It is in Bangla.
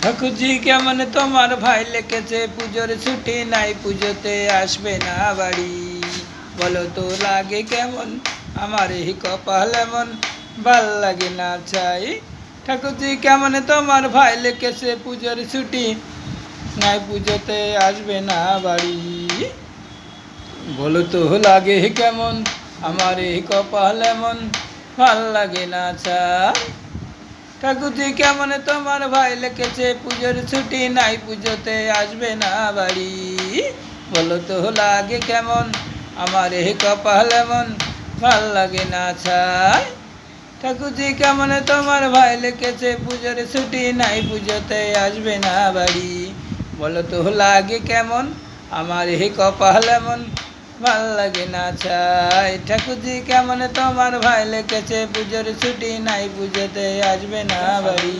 ঠাকুরজি কেমন তোমার ভাই লিখেছে পুজোর ছুটি নাই, পুজোতে আসবে না বাড়ি। বলো তো লাগে কেমন আমার এই কপাল এমন, ভাল লাগে না চাই। ঠাকুরজি কেমন তোমার ভাই লিখেছে পুজোর ছুটি নাই, পুজোতে আসবে না বাড়ি। বলো তো লাগে কেমন আমার এই কপাল এমন, ভাল লাগে না চাই। ঠাকুরজি কেমন তোমার ভাই লিখেছে পুজোর ছুটি নাই, পুজোতে আসবে না বাড়ি। বলো তো লাগে কেমন আমার এই কপাল এমন, ভাল লাগে না ছাই। ঠাকুরজি কেমন তোমার ভাই লিখেছে পুজোর ছুটি নাই, পুজোতে আসবে না বাড়ি। বলো তো লাগে কেমন আমার এই কপাল এমন, ভাল লাগে না ছাই। ঠাকুরজি কেমন তোমার ভাই লিখেছে পুজোর ছুটি নাই, পুজোতে আসবে না বাড়ি।